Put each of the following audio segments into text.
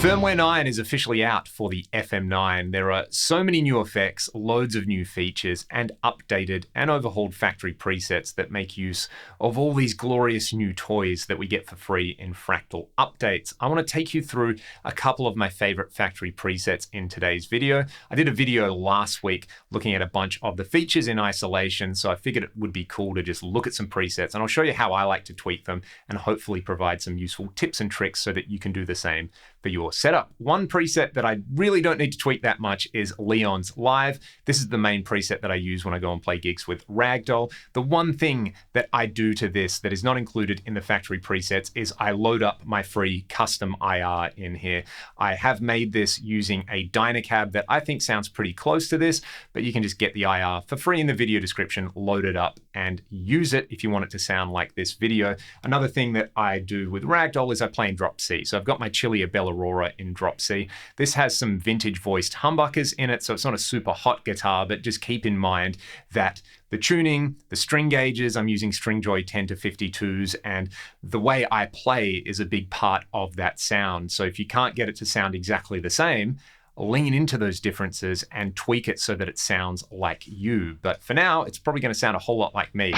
Firmware 9 is officially out for the FM9. There are so many new effects, loads of new features, and updated and overhauled factory presets that make use of all these glorious new toys that we get for free in Fractal updates. I want to take you through a couple of my favorite factory presets in today's video. I did a video last week looking at a bunch of the features in isolation, so I figured it would be cool to just look at some presets, and I'll show you how I like to tweak them and hopefully provide some useful tips and tricks so that you can do the same for your setup. One preset that I really don't need to tweak that much is Leon's Live. This is the main preset that I use when I go and play gigs with Ragdoll. The one thing that I do to this that is not included in the factory presets is I load up my free custom IR in here. I have made this using a Dynacab that I think sounds pretty close to this, but you can just get the IR for free in the video description, load it up and use it if you want it to sound like this video. Another thing that I do with Ragdoll is I play in drop C. So I've got my Chilia Bella Aurora in drop C. This has some vintage voiced humbuckers in it, so it's not a super hot guitar, but just keep in mind that the tuning, the string gauges, I'm using Stringjoy 10 to 52s, and the way I play is a big part of that sound. So if you can't get it to sound exactly the same, lean into those differences and tweak it so that it sounds like you. But for now, it's probably going to sound a whole lot like me.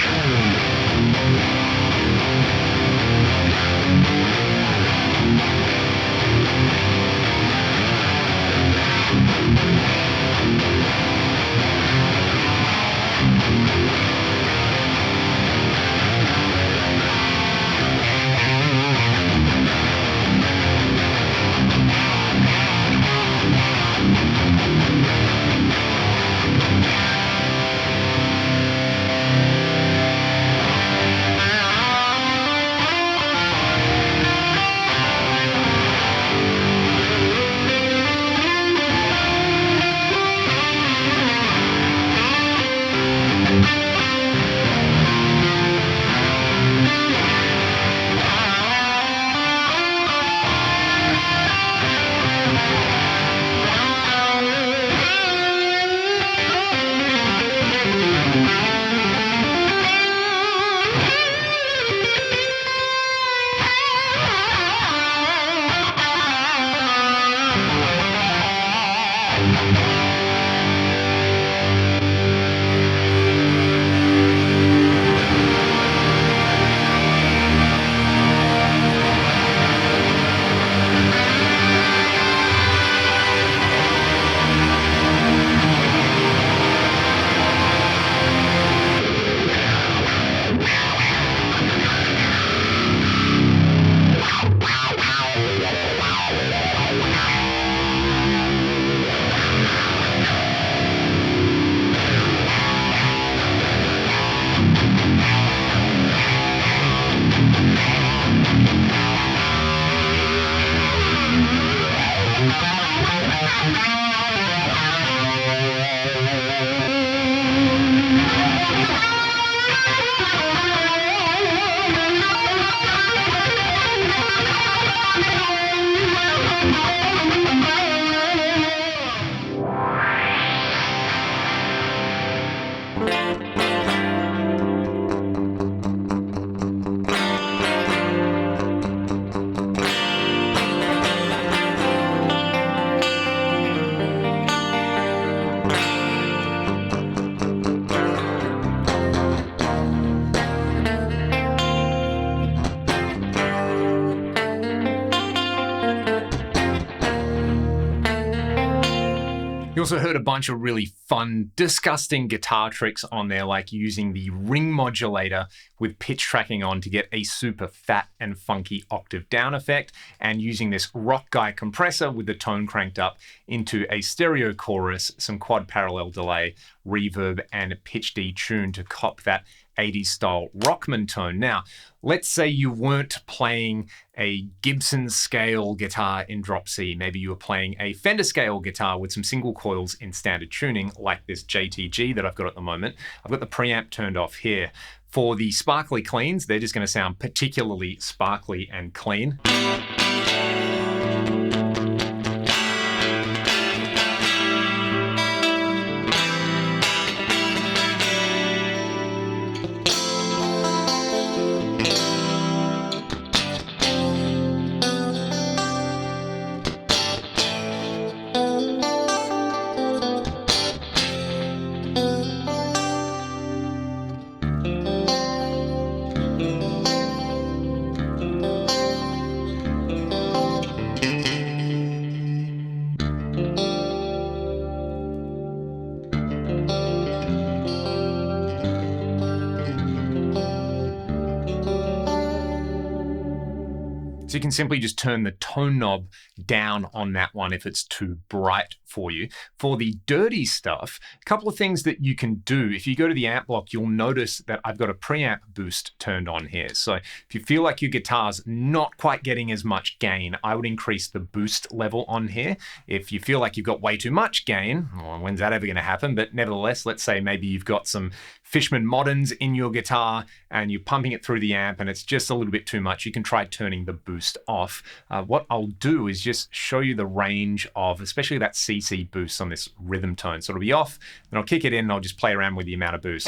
You also heard a bunch of really fun, disgusting guitar tricks on there, like using the ring modulator with pitch tracking on to get a super fat and funky octave down effect, and using this Rock Guy compressor with the tone cranked up into a stereo chorus, some quad parallel delay, reverb, and pitch detune to cop that 80s style Rockman tone. Now, let's say you weren't playing a Gibson scale guitar in drop C. Maybe you were playing a Fender scale guitar with some single coils in standard tuning, like this JTG that I've got at the moment. I've got the preamp turned off here. For the sparkly cleans, they're just going to sound particularly sparkly and clean. So you can simply just turn the tone knob down on that one if it's too bright for you. For the dirty stuff, a couple of things that you can do. If you go to the amp block, you'll notice that I've got a preamp boost turned on here. So if you feel like your guitar's not quite getting as much gain, I would increase the boost level on here. If you feel like you've got way too much gain, well, when's that ever going to happen? But nevertheless, let's say maybe you've got some Fishman Moderns in your guitar and you're pumping it through the amp and it's just a little bit too much, you can try turning the boost off. What I'll do is just show you the range of, especially that CC boost on this rhythm tone. So it'll be off, then I'll kick it in and I'll just play around with the amount of boost.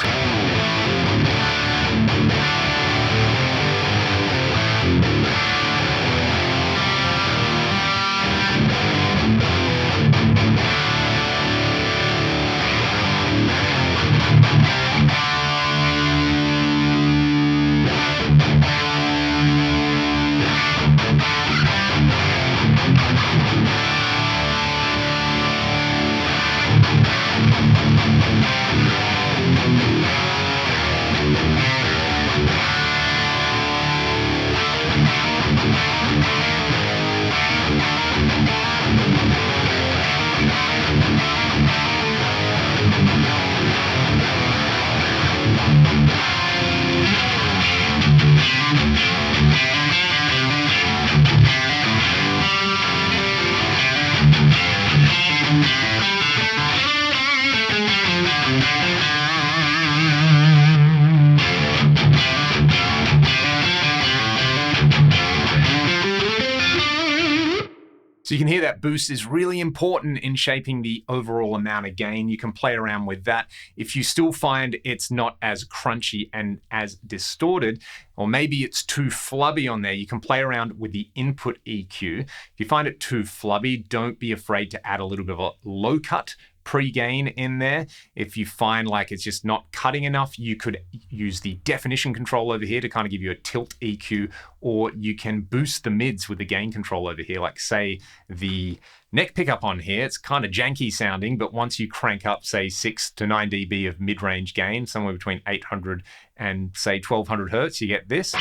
So you can hear that boost is really important in shaping the overall amount of gain. You can play around with that. If you still find it's not as crunchy and as distorted, or maybe it's too flubby on there, you can play around with the input EQ. If you find it too flubby, don't be afraid to add a little bit of a low cut pre-gain in there. If you find like it's just not cutting enough, you could use the definition control over here to kind of give you a tilt EQ, or you can boost the mids with the gain control over here. Like say the neck pickup on here, it's kind of janky sounding, but once you crank up say 6 to 9 dB of mid-range gain, somewhere between 800 and say 1200 Hertz, you get this.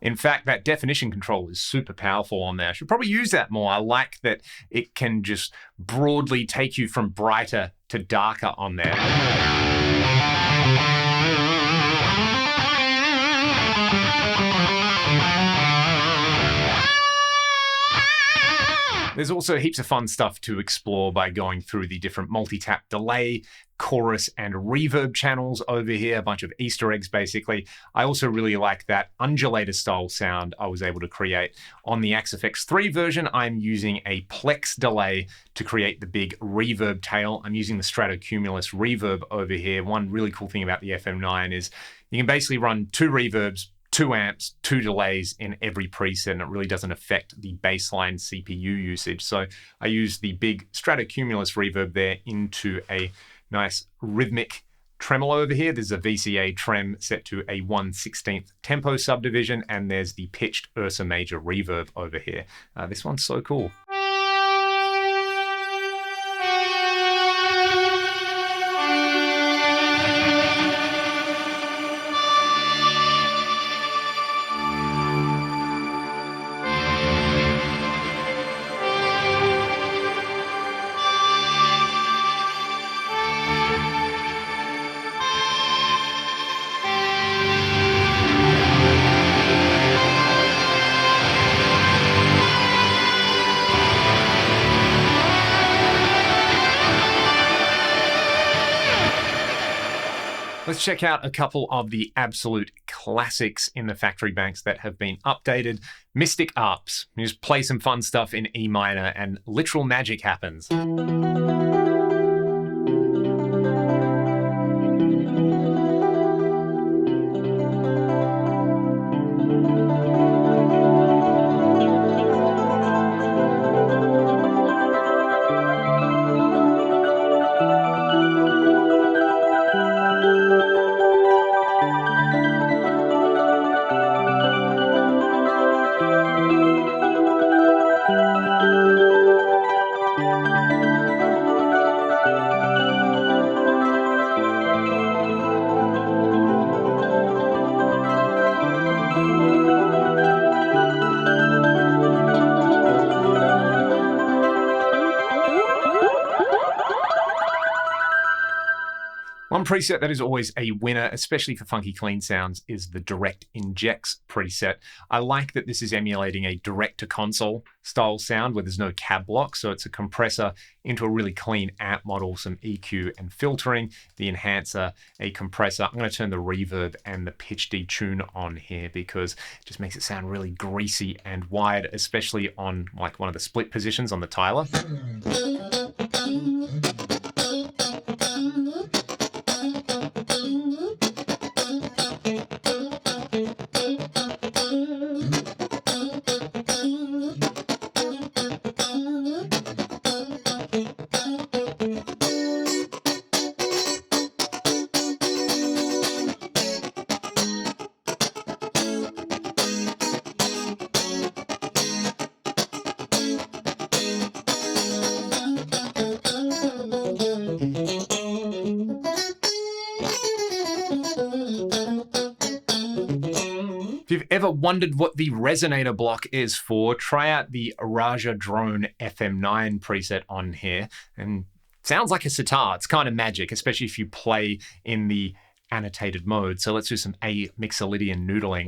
In fact, that definition control is super powerful on there. I should probably use that more. I like that it can just broadly take you from brighter to darker on there. There's also heaps of fun stuff to explore by going through the different multi-tap delay, chorus, and reverb channels over here, a bunch of Easter eggs basically. I also really like that undulator style sound I was able to create. On the Axe-Fx 3 version, I'm using a Plex delay to create the big reverb tail. I'm using the Stratocumulus reverb over here. One really cool thing about the FM9 is you can basically run 2 reverbs, 2 amps, 2 delays in every preset, and it really doesn't affect the baseline CPU usage. So I use the big Stratocumulus reverb there into a nice rhythmic tremolo over here. There's a VCA trem set to a 1/16th tempo subdivision, and there's the pitched Ursa Major reverb over here. This one's so cool. Let's check out a couple of the absolute classics in the factory banks that have been updated. Mystic Arps. You just play some fun stuff in E minor and literal magic happens. One preset that is always a winner, especially for funky clean sounds, is the direct injects preset. I like that this is emulating a direct-to-console style sound where there's no cab block, so it's a compressor into a really clean amp model, some EQ and filtering, the enhancer, a compressor. I'm going to turn the reverb and the pitch detune on here because it just makes it sound really greasy and wide, especially on like one of the split positions on the Tyler. If you've ever wondered what the Resonator block is for, try out the Raja Drone FM9 preset on here. And it sounds like a sitar. It's kind of magic, especially if you play in the annotated mode. So let's do some Mixolydian noodling.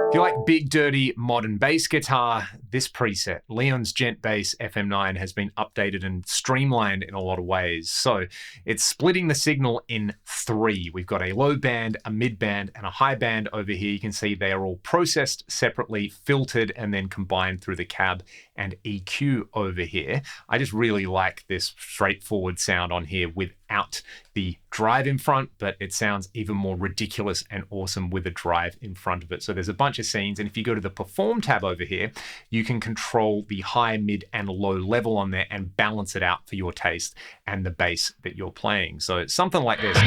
If you like big, dirty, modern bass guitar, this preset, Leon's Djent Bass FM9, has been updated and streamlined in a lot of ways. So it's splitting the signal in three. We've got a low band, a mid band, and a high band over here. You can see they are all processed separately, filtered, and then combined through the cab and EQ over here. I just really like this straightforward sound on here without the drive in front, but it sounds even more ridiculous and awesome with a drive in front of it. So there's a bunch of scenes, and if you go to the Perform tab over here, you can control the high, mid, and low level on there and balance it out for your taste and the bass that you're playing. So it's something like this.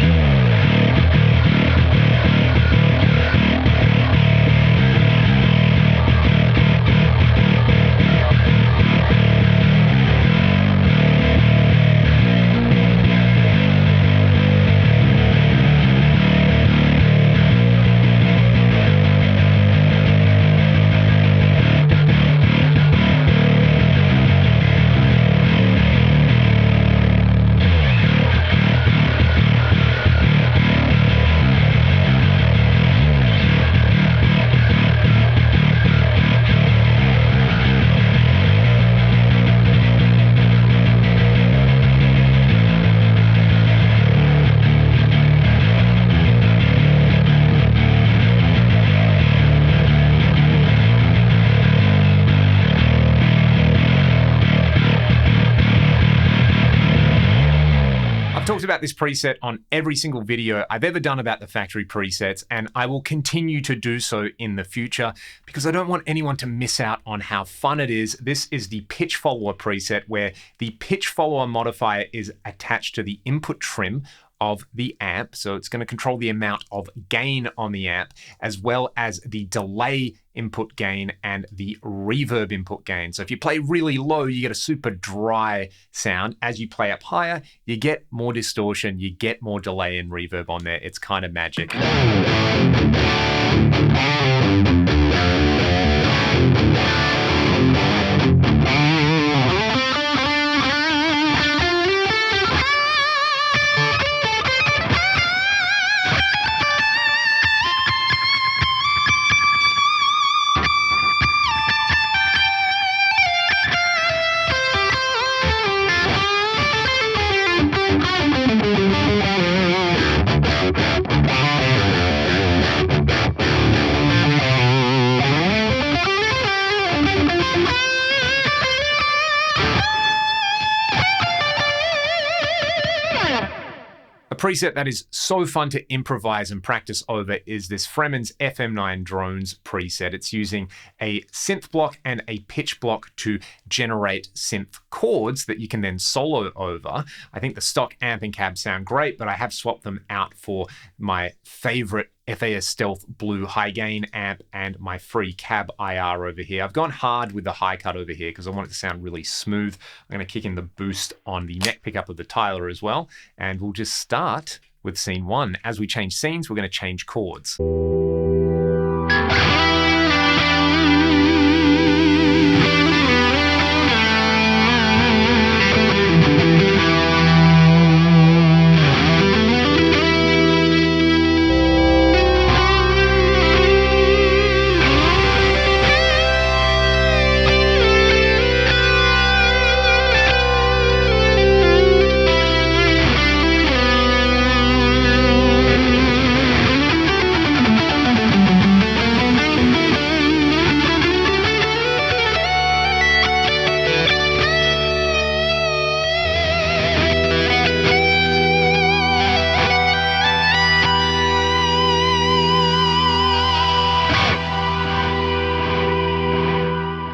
I've talked about this preset on every single video I've ever done about the factory presets, and I will continue to do so in the future because I don't want anyone to miss out on how fun it is. This is the pitch follower preset where the pitch follower modifier is attached to the input trim of the amp. So it's going to control the amount of gain on the amp, as well as the delay input gain and the reverb input gain. So if you play really low, you get a super dry sound. As you play up higher, you get more distortion, you get more delay and reverb on there. It's kind of magic. A preset that is so fun to improvise and practice over is this Fremen's FM9 Drones preset. It's using a synth block and a pitch block to generate synth chords that you can then solo over. I think the stock amp and cab sound great, but I have swapped them out for my favorite FAS Stealth Blue high gain amp and my free cab IR over here. I've gone hard with the high cut over here because I want it to sound really smooth. I'm going to kick in the boost on the neck pickup of the Tyler as well. And we'll just start with scene 1. As we change scenes, we're going to change chords.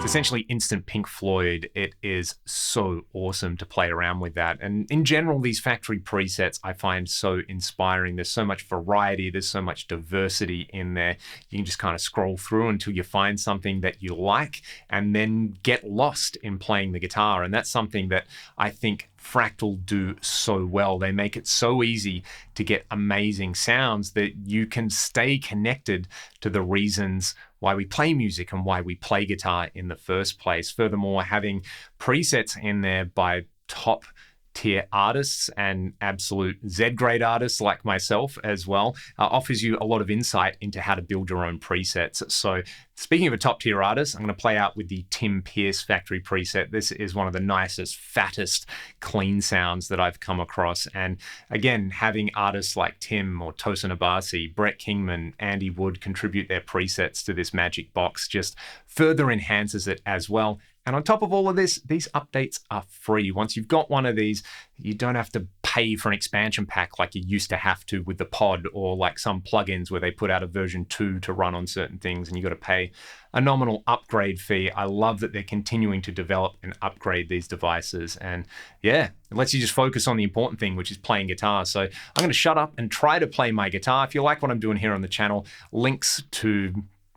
Essentially instant Pink Floyd. It is so awesome to play around with that. And in general, these factory presets I find so inspiring. There's so much variety, there's so much diversity in there. You can just kind of scroll through until you find something that you like and then get lost in playing the guitar. And that's something that I think Fractal do so well. They make it so easy to get amazing sounds that you can stay connected to the reasons why we play music and why we play guitar in the first place. Furthermore, having presets in there by top tier artists and absolute Z-grade artists like myself as well offers you a lot of insight into how to build your own presets. So speaking of a top tier artist, I'm going to play out with the Tim Pierce factory preset. This is one of the nicest, fattest, clean sounds that I've come across. And again, having artists like Tim or Tosin Abasi, Brett Kingman, Andy Wood contribute their presets to this magic box just further enhances it as well. And on top of all of this, these updates are free. Once you've got one of these, you don't have to pay for an expansion pack like you used to have to with the pod, or like some plugins where they put out a version 2 to run on certain things and you got to pay a nominal upgrade fee. I love that they're continuing to develop and upgrade these devices. And yeah, it lets you just focus on the important thing, which is playing guitar. So I'm going to shut up and try to play my guitar. If you like what I'm doing here on the channel, links to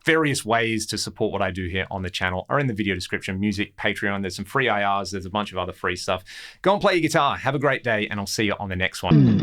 various ways to support what I do here on the channel are in the video description. Music, Patreon, there's some free IRs, there's a bunch of other free stuff. Go and play your guitar. Have a great day, and I'll see you on the next one.